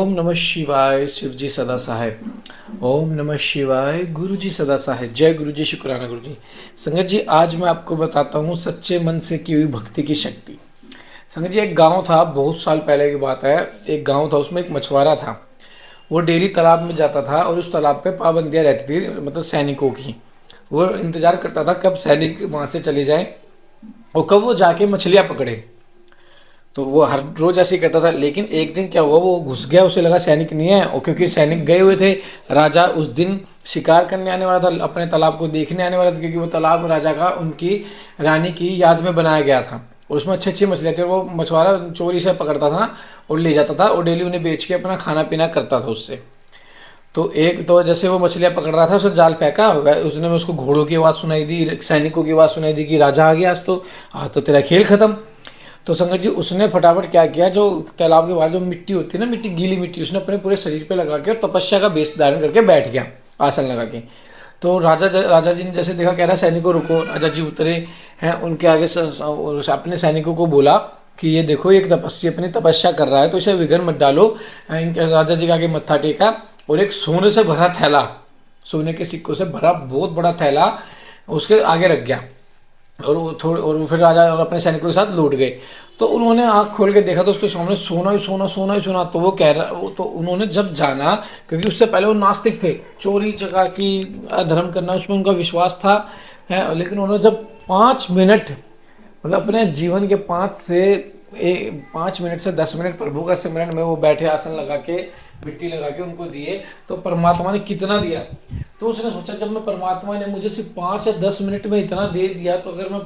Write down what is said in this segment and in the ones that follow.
ओम नमः शिवाय शिव जी सदा साहेब। ओम नमः शिवाय गुरु जी सदा साहेब। जय गुरु जी, शुक्राना गुरु जी। संगत जी, आज मैं आपको बताता हूँ सच्चे मन से की हुई भक्ति की शक्ति। संगत जी, एक गांव था, बहुत साल पहले की बात है। एक गांव था, उसमें एक मछुआरा था। वो डेली तालाब में जाता था और उस तालाब पे पाबंदियाँ रहती थी, मतलब सैनिकों की। वो इंतजार करता था कब सैनिक वहाँ से चले जाएं और कब वो जाके मछलियाँ पकड़े। तो वो हर रोज ऐसे ही करता था, लेकिन एक दिन क्या हुआ, वो घुस गया, उसे लगा सैनिक नहीं है, और क्योंकि सैनिक गए हुए थे। राजा उस दिन शिकार करने आने वाला था, अपने तालाब को देखने आने वाला था, क्योंकि वो तालाब राजा का उनकी रानी की याद में बनाया गया था। और उसमें अच्छी अच्छी मछलियाँ थी, और वो मछुआरा चोरी से पकड़ता था और ले जाता था, और डेली उन्हें बेच के अपना खाना पीना करता था उससे। तो एक तो जैसे वो मछलियाँ पकड़ रहा था, उसने जाल फेंका, उसने में उसको घोड़ों की आवाज़ सुनाई दी, सैनिकों की आवाज़ सुनाई दी कि राजा आ गया, आज तो तेरा खेल खत्म। तो संगत जी, उसने फटाफट क्या किया, जो तालाब के बाहर जो मिट्टी होती है ना, मिट्टी, गीली मिट्टी, उसने अपने पूरे शरीर पे लगा के और तपस्या का बेस धारण करके बैठ गया, आसन लगा के। तो राजा जी ने जैसे देखा, कह रहा सैनिकों रुको। राजा जी उतरे हैं, उनके आगे और अपने सैनिकों को बोला कि ये देखो, एक तपस्या अपनी तपस्या कर रहा है, तो इसे विघ्न मत डालो। इनके राजा जी के आगे मत्था टेका, और एक सोने से भरा थैला, सोने के सिक्कों से भरा बहुत बड़ा थैला उसके आगे रख गया। और वो थोड़े, और फिर राजा और अपने सैनिकों के साथ लौट गए। तो उन्होंने आँख खोल के देखा तो उसके सामने सोना ही सोना, सोना ही सोना। तो वो कह रहा, तो उन्होंने जब जाना, क्योंकि उससे पहले वो नास्तिक थे, चोरी चकारी धर्म करना उसमें उनका विश्वास था है, लेकिन उन्होंने जब 5 मिनट, मतलब अपने जीवन के 5 मिनट से 10 मिनट प्रभु का सिमरन में वो बैठे, आसन लगा के, मिट्टी लगा के उनको दिए, तो परमात्मा ने कितना दिया। तो उसने सोचा, जब मैं, परमात्मा ने मुझे सिर्फ 5 या 10 मिनट में इतना दे दिया, तो अगर मैं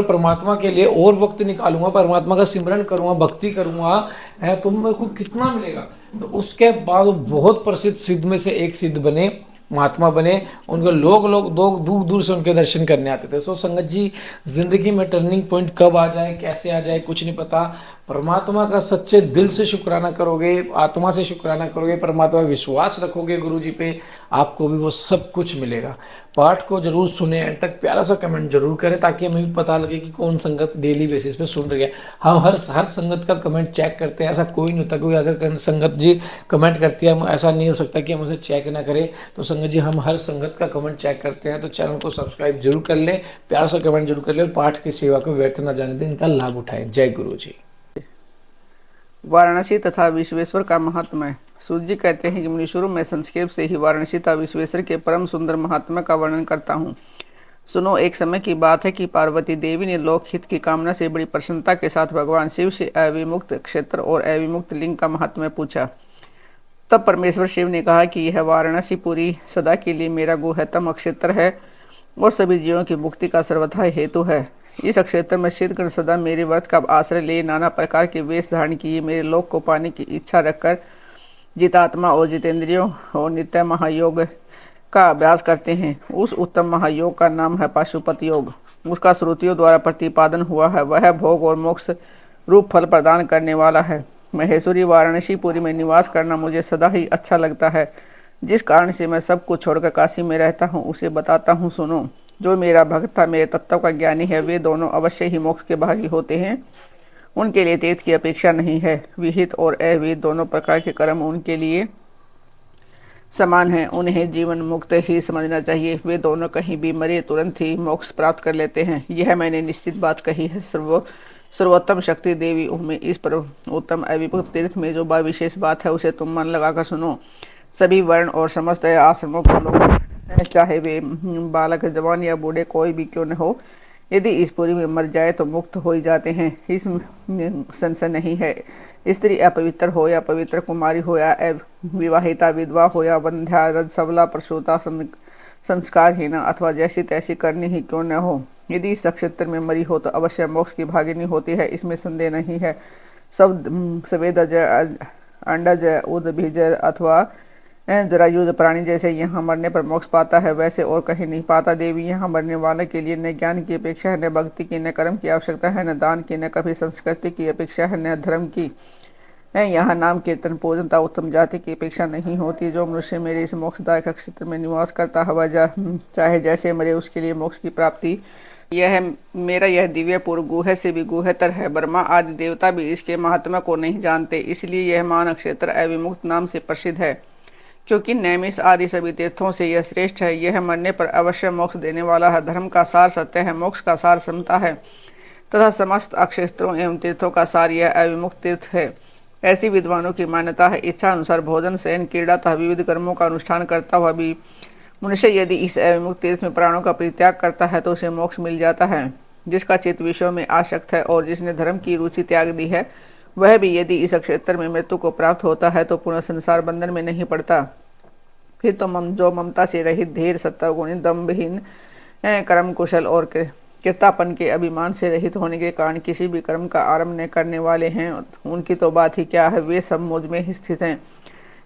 परमात्मा के लिए और वक्त निकालूंगा, परमात्मा का सिमरन करूंगा, भक्ति करूंगा, है, तो मेरे को कितना मिलेगा। तो उसके बाद वो बहुत प्रसिद्ध सिद्ध में से एक सिद्ध बने, महात्मा बने। उनको लोग लोग लोग दूर दूर से उनके दर्शन करने आते थे। सो संगत जी, जिंदगी में टर्निंग पॉइंट कब आ जाए, कैसे आ जाए, कुछ नहीं पता। परमात्मा का सच्चे दिल से शुक्राना करोगे, आत्मा से शुक्राना करोगे, परमात्मा विश्वास रखोगे गुरु जी पे, आपको भी वो सब कुछ मिलेगा। पाठ को जरूर सुने एंड तक, प्यारा सा कमेंट जरूर करें, ताकि हमें भी पता लगे कि कौन संगत डेली बेसिस पे सुन रही है। हम हर संगत का कमेंट चेक करते हैं, ऐसा कोई नहीं होता। कोई अगर संगत जी कमेंट करती है, हम ऐसा नहीं हो सकता कि हम उसे चेक ना करें। तो संगत जी, हम हर संगत का कमेंट चेक करते हैं, तो चैनल को सब्सक्राइब जरूर कर लें, प्यारा सा कमेंट जरूर कर लें, और पाठ की सेवा को व्यर्थ ना जाने दें, इनका लाभ उठाएं। जय गुरु जी। वाराणसी तथा विश्वेश्वर का महात्म्य। सूत जी कहते हैं कि मुनीश्वरों में संक्षेप से ही वाराणसी तथा विश्वेश्वर के परम सुंदर महात्म्य का वर्णन करता हूँ। सुनो, एक समय की बात है कि पार्वती देवी ने लोकहित की कामना से बड़ी प्रसन्नता के साथ भगवान शिव से अविमुक्त क्षेत्र और अविमुक्त लिंग का महात्म्य पूछा। तब परमेश्वर शिव ने कहा कि यह वाराणसी पूरी सदा के लिए मेरा गुहतम क्षेत्र है और सभी जीवों की मुक्ति का सर्वथा हेतु है। इस क्षेत्र में सिद्धगण सदा मेरे व्रत का आश्रय ले नाना प्रकार के वेश धारण किए मेरे लोक को पाने की इच्छा रखकर जितात्मा और जितेंद्रियों और नित्य महायोग का अभ्यास करते हैं। उस उत्तम महायोग का नाम है पाशुपत योग। उसका श्रुतियों द्वारा प्रतिपादन हुआ है। वह भोग और मोक्ष रूप फल प्रदान करने वाला है। महेश्वरी वाराणसीपुरी में निवास करना मुझे सदा ही अच्छा लगता है, जिस कारण से मैं सब कुछ छोड़कर काशी में रहता हूँ उसे बताता हूँ, सुनो। जो मेरा भक्त था, मेरे तत्व का ज्ञानी है, वे दोनों अवश्य ही मोक्ष के भागी होते हैं। उनके लिए तीर्थ की अपेक्षा नहीं है। विहित और अविहित दोनों प्रकार के कर्म उनके लिए समान है। उन्हें जीवन मुक्त ही समझना चाहिए। वे दोनों कहीं भी मरे तुरंत ही मोक्ष प्राप्त कर लेते हैं। यह मैंने निश्चित बात कही है। सर्वोत्तम शक्ति देवी उनमें इस पर उत्तम अविभक्त तीर्थ में जो विशेष बात है उसे तुम मन लगाकर सुनो। सभी वर्ण और समस्त आश्रमों के लोग, चाहे वे बालक, जवान या बूढ़े कोई भी क्यों न हो, यदि इस पुरी में मर जाए तो मुक्त हो ही जाते हैं। इस संशय नहीं है। स्त्री अपवित्र हो या पवित्र, कुमारी हो या विवाहिता, विधवा हो या वंध्या, रजसवला, प्रसूता, संस्कारहीना अथवा जैसी तैसी करनी ही क्यों न हो, यदि इस नक्षत्र में मरी हो तो अवश्य मोक्ष की भागिनी होती है, इसमें संदेह नहीं है। सब सवेदज, अंडज, उद्भिज अथवा जरायुध प्राणी जैसे यहाँ मरने पर मोक्ष पाता है, वैसे और कहीं नहीं पाता। देवी, यहाँ मरने वाले के लिए न ज्ञान की अपेक्षा है, न भक्ति की, न कर्म की आवश्यकता है, न दान की, न कभी संस्कृति की अपेक्षा है, न धर्म की है। यहाँ नाम कीर्तन पूजन तथा उत्तम जाति की अपेक्षा नहीं होती। जो मनुष्य मेरे इस मोक्षदायक क्षेत्र में निवास करता है, वह चाहे जैसे मरे उसके लिए मोक्ष की प्राप्ति यह दिव्य पुर गुह से भी गुहतर है। ब्रह्मा आदि देवता भी इसके महात्मा को नहीं जानते, इसलिए यह मान नक्षत्र अविमुक्त नाम से प्रसिद्ध है। क्योंकि नैमिष आदि सभी तीर्थों से यह श्रेष्ठ है। यह मरने पर अवश्य मोक्ष देने वाला है। धर्म का सार सत्य है, मोक्ष का सार समता है तथा समस्त अक्षेत्रों एवं तीर्थों का सार यह अविमुक्त तीर्थ है। ऐसी विद्वानों की मान्यता है। इच्छा अनुसार भोजन, शयन, क्रीड़ा तथा विविध कर्मों का अनुष्ठान करता हुआ भी मनुष्य यदि इस अविमुक्त तीर्थ में प्राणों का परित्याग करता है तो उसे मोक्ष मिल जाता है। जिसका चित्त विषयों में आसक्त है और जिसने धर्म की रुचि त्याग दी है, वह भी यदि इस क्षेत्र में मृत्यु को प्राप्त होता है तो पुनः संसार बंधन में नहीं पड़ता। फिर तो जो ममता से रहित, धीर, सत्वगुणी, दम्भहीन, कर्म कुशल और कृतापन के अभिमान से रहित होने के कारण किसी भी कर्म का आरंभ न करने वाले हैं, उनकी तो बात ही क्या है, वे सब मुझ में ही स्थित हैं।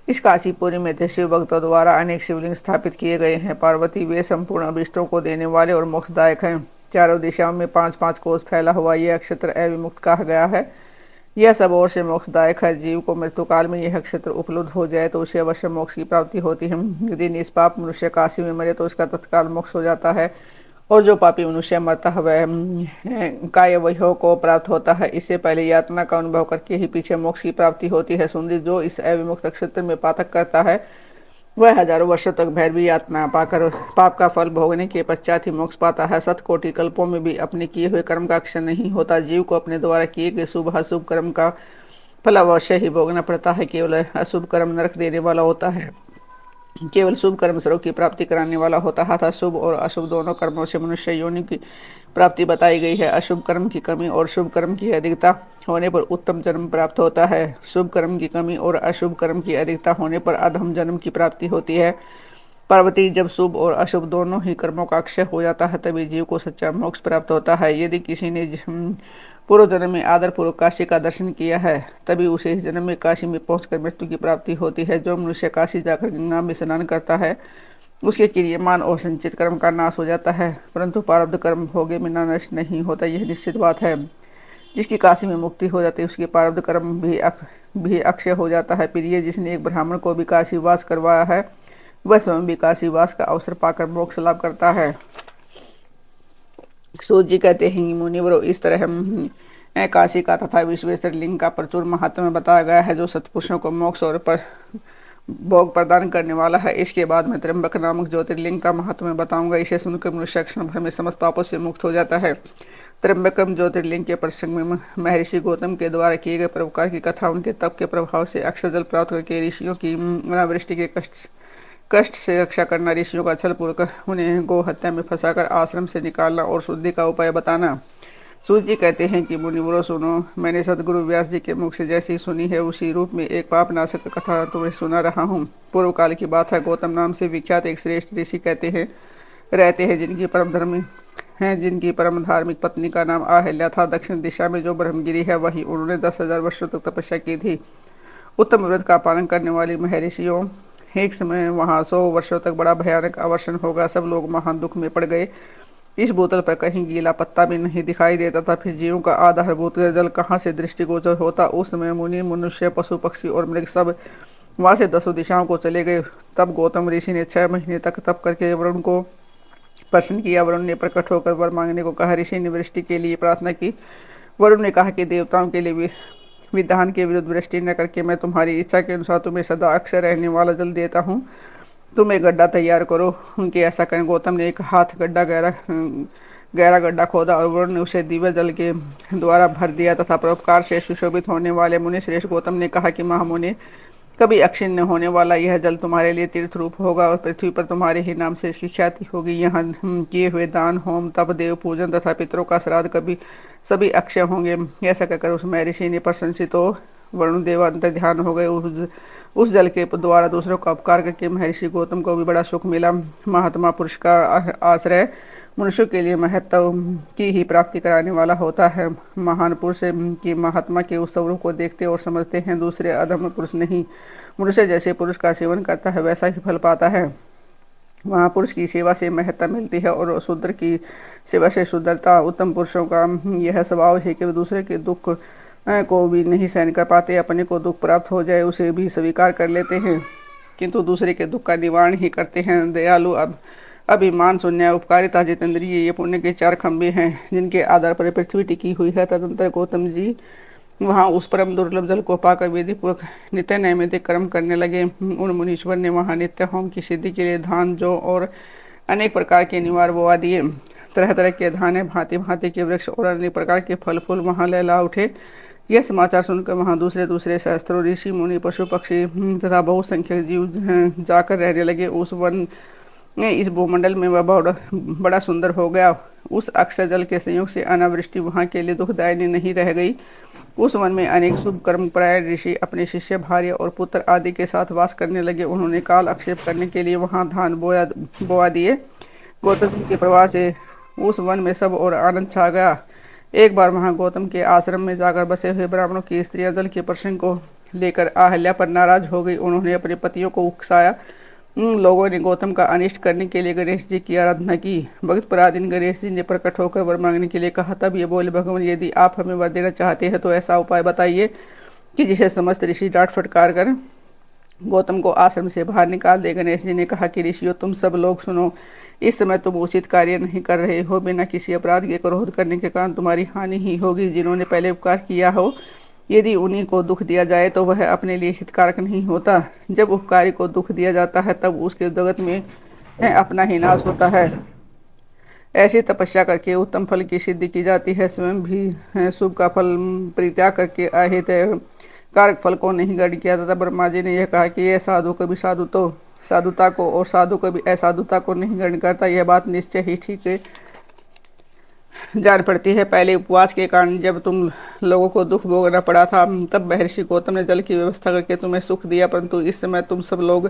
इस काशीपुरी में थे शिव भक्तों द्वारा अनेक शिवलिंग स्थापित किए गए हैं। पार्वती वे संपूर्ण अभिष्टों को देने वाले और मोक्षदायक हैं। चारों दिशाओं में 5-5 कोस फैला हुआ यह क्षेत्र अविमुक्त कहा गया है। यह सब ओर से मोक्षदायक है। जीव को मृत्यु काल में यह क्षेत्र उपलब्ध हो जाए तो उसे अवश्य मोक्ष की प्राप्ति होती है। यदि निष्पाप मनुष्य काशी में मरे तो उसका तत्काल मोक्ष हो जाता है, और जो पापी मनुष्य मरता है वह कायवह्यों को प्राप्त होता है। इससे पहले यातना का अनुभव करके ही पीछे मोक्ष की प्राप्ति होती है। सुंदरी, जो इस अविमुक्त क्षेत्र में पातक करता है वह हजारों वर्षों तक भैरवी यातना पाकर पाप का फल भोगने के पश्चात ही मोक्ष पाता है। 7 कोटि कल्पों में भी अपने किए हुए कर्म का क्षय नहीं होता। जीव को अपने द्वारा किए गए शुभ अशुभ कर्म का फल अवश्य ही भोगना पड़ता है। केवल अशुभ कर्म नरक देने वाला होता है, केवल शुभ कर्म स्वर्ग की प्राप्ति कराने वाला होता है। अतः शुभ और अशुभ दोनों कर्मों से मनुष्य योनि की प्राप्ति बताई गई है। अशुभ कर्म की कमी और शुभ कर्म की अधिकता होने पर उत्तम जन्म प्राप्त होता है। शुभ कर्म की कमी और अशुभ कर्म की अधिकता होने पर अधम जन्म की प्राप्ति होती है। पार्वती, जब शुभ और अशुभ दोनों ही कर्मों का अक्षय हो जाता है तभी जीव को सच्चा मोक्ष प्राप्त होता है। यदि किसी ने पूर्व जन्म में आदर पूर्वक काशी का दर्शन किया है तभी उसे इस जन्म में काशी में पहुंचकर मृत्यु की प्राप्ति होती है। जो मनुष्य काशी जाकर गंगा में स्नान करता है उसके क्रियमान और संचित कर्म का नाश हो जाता है, परंतु प्रारब्ध कर्म भोगे में नष्ट नहीं होता, यह निश्चित बात है। जिसकी काशी में मुक्ति हो जाती है उसके प्रारब्ध कर्म भी अक्षय हो जाता है। प्रिय, जिसने एक ब्राह्मण को भी काशी वास करवाया है वह स्वयं भी काशी वास का अवसर पाकर मोक्ष लाभ करता है। सूत जी कहते हैं, मुनिवरों, इस तरह काशी का तथा विश्वेश्वर लिंग का प्रचुर महात्म्य बताया गया है, जो सत्पुरुषों को मोक्ष और भोग प्रदान करने वाला है। इसके बाद मैं त्र्यंबक नामक ज्योतिर्लिंग का महात्म्य बताऊंगा। इसे सुनकर मनुष्य क्षण भर में समस्त पापों से मुक्त हो जाता है। त्र्यंबकम ज्योतिर्लिंग के प्रसंग में महर्षि गौतम के द्वारा किए गए परोपकार की कथा, उनके तप के प्रभाव से अक्षय जल प्राप्त करके ऋषियों की अनावृष्टि के कष्ट से रक्षा करना, ऋषियों का छल पूर्वक उन्हें गौ हत्या में फंसाकर आश्रम से निकालना और शुद्धि का उपाय बताना। सूत जी कहते हैं कि मुनिवरों, सुनो, मैंने सदगुरु व्यास जी के मुख से जैसी सुनी है उसी रूप में एक पाप नाशक कथा तुम्हें सुना रहा हूँ। पूर्व काल की बात है। गौतम नाम से विख्यात एक श्रेष्ठ ऋषि रहते हैं जिनकी परम धार्मिक पत्नी का नाम अहल्या था। दक्षिण दिशा में जो ब्रह्मगिरी है वही उन्होंने 10,000 वर्षों तक तपस्या की थी। उत्तम व्रत का पालन करने वाली महर्षियों, एक समय वहाँ 100 वर्षों तक बड़ा भयानक अवर्षण होगा। सब लोग महान दुख में पड़ गए। इस बोतल पर कहीं गीला पत्ता भी नहीं दिखाई देता था। फिर जीवों का आधारभूत जल कहाँ से दृष्टिगोचर होता। उस समय मुनि, मनुष्य, पशु, पक्षी और मृग सब वहाँ से 10 दिशाओं को चले गए। तब गौतम ऋषि ने 6 महीने तक तप करके वरुण को प्रसन्न किया। वरुण ने प्रकट होकर वर मांगने को कहा। ऋषि ने वृष्टि के लिए प्रार्थना की। वरुण ने कहा कि देवताओं के लिए विधान के विरुद्ध वृष्टि न करके मैं तुम्हारी इच्छा के अनुसार तुम्हें सदा अक्षय रहने वाला जल देता हूँ। तुम एक गड्ढा तैयार करो। उनके ऐसा करें गौतम ने एक हाथ गहरा गड्ढा खोदा और वरुण ने उसे दिव्य जल के द्वारा भर दिया तथा परोपकार से सुशोभित होने वाले मुनि श्रेष्ठ गौतम ने कहा कि महामुनि, कभी अक्षिण्य होने वाला यह जल तुम्हारे लिए तीर्थ रूप होगा और पृथ्वी पर तुम्हारे ही नाम से इसकी ख्याति होगी। यहाँ किए हुए दान, होम, तप, देव पूजन तथा पितरों का श्राद्ध कभी सभी अक्षय होंगे। ऐसा कहकर उस महर्षि ने प्रशंसित हो वरुण देव अंतर ध्यान हो गए। उस जल के द्वारा दूसरों का उपकार करके महर्षि गौतम को भी बड़ा सुख मिला। महात्मा पुरुष का आश्रय मनुष्यों के लिए महत्व की ही प्राप्ति कराने वाला होता है। महान पुरुष की महात्मा के उस स्वरूप को देखते और समझते हैं, दूसरे अधम पुरुष नहीं। मनुष्य जैसे पुरुष का सेवन करता है वैसा ही फल पाता है। वहाँ पुरुष की सेवा से महत्ता मिलती है और शूद्र की सेवा से शुद्धता। उत्तम पुरुषों का यह स्वभाव है कि वे दूसरे के दुख को भी नहीं सहन कर पाते। अपने को दुख प्राप्त हो जाए उसे भी स्वीकार कर लेते हैं, किंतु दूसरे के दुख का निवारण ही करते हैं। दयालु अब अभिमान, शून्य, उपकारिता, जितेंद्रिय, ये पुण्य के 4 खंभे हैं जिनके आधार पर पृथ्वी टिकी हुई है। तदनंतर गौतम जी वहाँ उस परम दुर्लभ जल को पाकर विधि पूर्वक नित्य नैमित्तिक कर्म करने लगे। उन मुनीश्वर ने वहाँ नित्य होम की सिद्धि के लिए धान, जौ और अनेक प्रकार के निवार बोआ दिए। तरह तरह के धाने, भांति भांति के वृक्ष और अनेक प्रकार के फल फूल वहाँ लहला उठे। यह समाचार सुनकर वहाँ दूसरे दूसरे सहस्त्रों ऋषि, मुनि, पशु, पक्षी तथा बहुसंख्यक जीव जाकर रहने लगे। उस वन ने इस भूमंडल में वह बड़ा सुंदर हो गया। उस अक्षय जल के संयोग से अनावृष्टि वहाँ के लिए दुखदायिनी नहीं रह गई। उस वन में अनेक शुभ कर्म परायण ऋषि अपने शिष्य, भार्य और पुत्र आदि के साथ वास करने लगे। उन्होंने काल आक्षेप करने के लिए वहाँ धान बोआ दिए। गौतम जी के प्रवाह से उस वन में सब और आनंद छा गया। एक बार वहाँ गौतम के आश्रम में जाकर बसे हुए ब्राह्मणों की स्त्रियां जल के प्रसंग को लेकर अहल्या पर नाराज हो गई। उन्होंने अपने पतियों को उकसाया। उन लोगों ने गौतम का अनिष्ट करने के लिए गणेश जी की आराधना की। भक्त पराधीन गणेश जी ने प्रकट होकर वर मांगने के लिए कहा। तब ये बोले, भगवान, यदि आप हमें वर देना चाहते हैं तो ऐसा उपाय बताइए कि जिसे समस्त ऋषि डांट फटकार कर गौतम को आश्रम से बाहर निकाल दे। गणेश जी ने कहा कि ऋषियों, तुम सब लोग सुनो। इस समय तुम उचित कार्य नहीं कर रहे हो। बिना किसी अपराध के क्रोध करने के कारण तुम्हारी हानि ही होगी। जिन्होंने पहले उपकार किया हो, यदि उन्हीं को दुख दिया जाए तो वह अपने लिए हितकारक नहीं होता। जब उपकारी को दुख दिया जाता है तब उसके जगत में अपना ही नाश होता है। ऐसी तपस्या करके उत्तम फल की सिद्धि की जाती है। स्वयं भी शुभ का फल परित्याग करके अहित कारक फल को नहीं ग्रहण किया जाता। ब्रह्मा जी ने यह कहा कि यह साधु कभी साधुता को और साधु कभी असाधुता को नहीं ग्रहण करता। यह बात निश्चय ही ठीक जान पड़ती है। पहले उपवास के कारण जब तुम लोगों को दुख भोगना पड़ा था, तब महर्षि गौतम ने जल की व्यवस्था करके तुम्हें सुख दिया, परंतु इस समय तुम सब लोग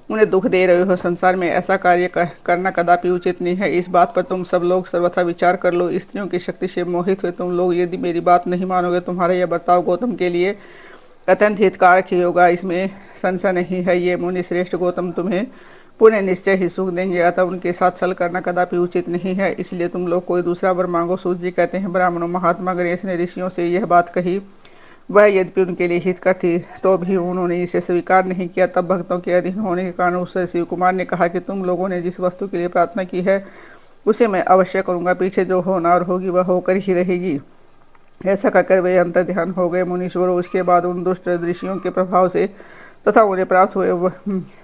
उन्हें दुख दे रहे हो। संसार में ऐसा कार्य करना कदापि उचित नहीं है। इस बात पर तुम सब लोग सर्वथा विचार कर लो। स्त्रियों की शक्ति से मोहित हुए तुम लोग यदि मेरी बात नहीं मानोगे, तुम्हारा यह बर्ताव गौतम के लिए अत्यंत हितकारक ही होगा, इसमें संशय नहीं है। ये मुनि श्रेष्ठ गौतम तुम्हें पुण्य निश्चय ही सुख देंगे, अतः उनके साथ छल करना कदापि उचित नहीं है। इसलिए तुम लोग कोई दूसरा वर मांगो। सूत जी कहते हैं, ब्राह्मणों, महात्मा गणेश ने ऋषियों से यह बात कही। वह यद्यपि उनके लिए हितकर थी तो भी उन्होंने इसे स्वीकार नहीं किया। तब भक्तों के अधीन होने के कारण उससे शिव कुमार ने कहा कि तुम लोगों ने जिस वस्तु के लिए प्रार्थना की है उसे मैं अवश्य करूँगा। पीछे जो होनार होगी वह होकर ही रहेगी। ऐसा कहकर वे अंतर ध्यान हो गए मुनीश्वरों। उसके बाद उन दुष्ट ऋषियों के प्रभाव से तथा उन्हें प्राप्त हुए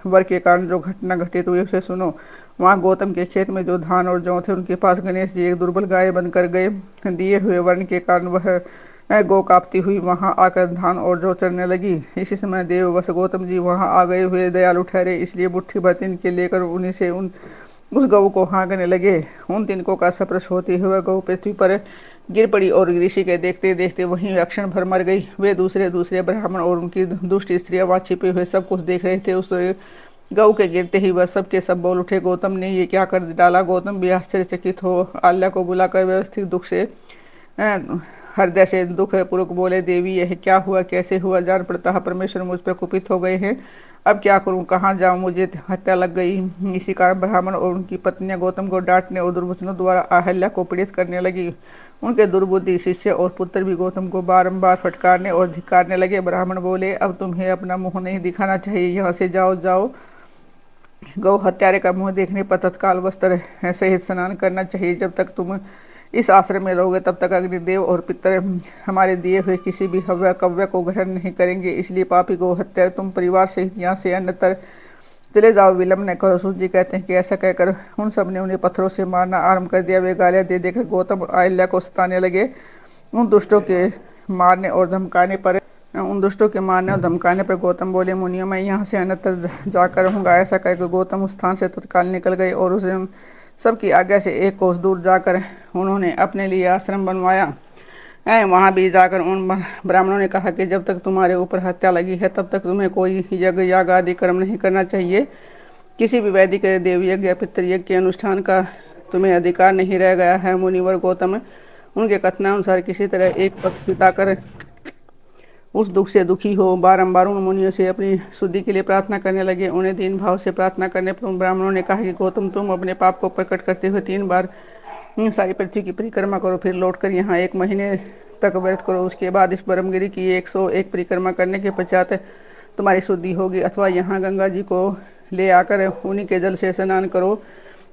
वर के कारण जो घटना घटित हुई उसे सुनो। वहाँ गौतम के खेत में जो धान और जौ थे, उनके पास गणेश जी एक दुर्बल गाय बनकर गए। दिए हुए वर्ण के कारण वह गौ कांपती हुई वहाँ आकर धान और जौ चरने लगी। इसी समय देववश गौतम जी वहाँ आ गए हुए दयालु ठहरे, इसलिए मुट्ठी भर तिनके लेकर उन्हीं से उस गऊ को हाँकने लगे। उन तिनकों का स्पर्श होते हुए गऊ पृथ्वी पर गिर पड़ी और ऋषि के देखते देखते वहीं क्षण भर मर गई। वे दूसरे दूसरे ब्राह्मण और उनकी दुष्ट स्त्रियां वहाँ छिपे हुए सब कुछ देख रहे थे। उस गऊ के गिरते ही वह सब के सब बोल उठे, गौतम ने ये क्या कर डाला। गौतम भी आश्चर्यचकित हो आल्या को बुलाकर व्यवस्थित दुख से हृदय से दुख पूर्वक बोले, देवी यह क्या हुआ, कैसे हुआ। जान पड़ता है परमेश्वर मुझ पर कुपित हो गए हैं। अब क्या करूं, कहाँ जाऊं, मुझे हत्या लग गई। इसी कारण ब्राह्मण और उनकी पत्नियां गौतम को डांटने और दुर्वचनों द्वारा अहल्या को पीड़ित करने लगी। उनके दुर्बुद्धि शिष्य और पुत्र भी गौतम को बारंबार फटकारने और धिक्कारने लगे। ब्राह्मण बोले, अब तुम्हें अपना मुँह नहीं दिखाना चाहिए, यहाँ से जाओ। गौ हत्यारे का मुँह देखने पर तत्काल वस्त्र सहित स्नान करना चाहिए। जब तक तुम इस आश्रम में रहोगे तब तक अग्निदेव और पितर हमारे दिए हुए किसी भी हव्य कव्य को ग्रहण नहीं करेंगे। इसलिए पापी गौ हत्या, तुम परिवार सहित यहाँ से अन्यत्र चले जाओ, विलम्ब न करो। सूत जी कहते हैं कि ऐसा कहकर उन सब ने उन्हें पत्थरों से मारना आरंभ कर दिया। वे गालियाँ दे देकर गौतम अहिल्या को सताने लगे। उन दुष्टों के मारने और धमकाने पर गौतम बोले, मुनियों, मैं यहाँ से अन्यत्र जाकर रहूँगा। ऐसा कहकर गौतम उस स्थान से तत्काल निकल गए और उसे सबकी आज्ञा से एक कोस दूर जाकर उन्होंने अपने लिए आश्रम बनवाया। वहाँ भी जाकर उन ब्राह्मणों ने कहा कि जब तक तुम्हारे ऊपर हत्या लगी है तब तक तुम्हें कोई यज्ञ याग आदि कर्म नहीं करना चाहिए। किसी भी वैदिक देव यज्ञ या पितृयज्ञ के अनुष्ठान का तुम्हें अधिकार नहीं रह गया है। मुनिवर गौतम उनके कथनानुसार किसी तरह एक पक्ष बिताकर उस दुख से दुखी हो बारंबार उन मुनियों से अपनी शुद्धि के लिए प्रार्थना करने लगे। उन्हें दीन भाव से प्रार्थना करने पर उन ब्राह्मणों ने कहा कि गौतम, तुम अपने पाप को प्रकट करते हुए 3 बार सारी पृथ्वी की परिक्रमा करो, फिर लौटकर यहाँ 1 महीने तक व्रत करो। उसके बाद इस ब्रह्मगिरि की 101 परिक्रमा करने के पश्चात तुम्हारी शुद्धि होगी। अथवा यहाँ गंगा जी को ले आकर उन्हीं के जल से स्नान करो।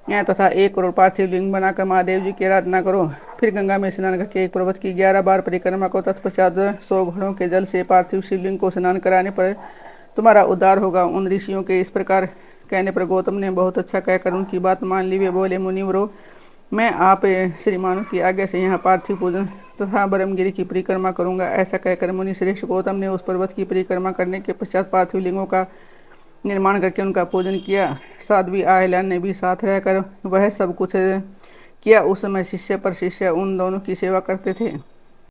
तथा 1 करोड़ पार्थिव लिंग बनाकर महादेव जी की आराधना करो। फिर गंगा में स्नान करके एक पर्वत की 11 बार परिक्रमा करो। तत्पश्चात 100 घड़ों के जल से पार्थिव शिवलिंग को स्नान कराने पर तुम्हारा उद्धार होगा। उन ऋषियों के इस प्रकार कहने पर गौतम ने बहुत अच्छा कहकर उनकी बात मान ली। वे बोले, मुनिवरों, मैं आप श्रीमानों की आज्ञा से यहाँ पार्थिव पूजन तथा ब्रह्मगिरी की परिक्रमा करूँगा। ऐसा कहकर मुनि श्रेष्ठ गौतम ने उस पर्वत की परिक्रमा करने के पश्चात पार्थिव लिंगों का निर्माण करके उनका पूजन किया। साध्वी आयला ने भी साथ रहकर वह सब कुछ किया। उस समय शिष्य पर शिष्य उन दोनों की सेवा करते थे।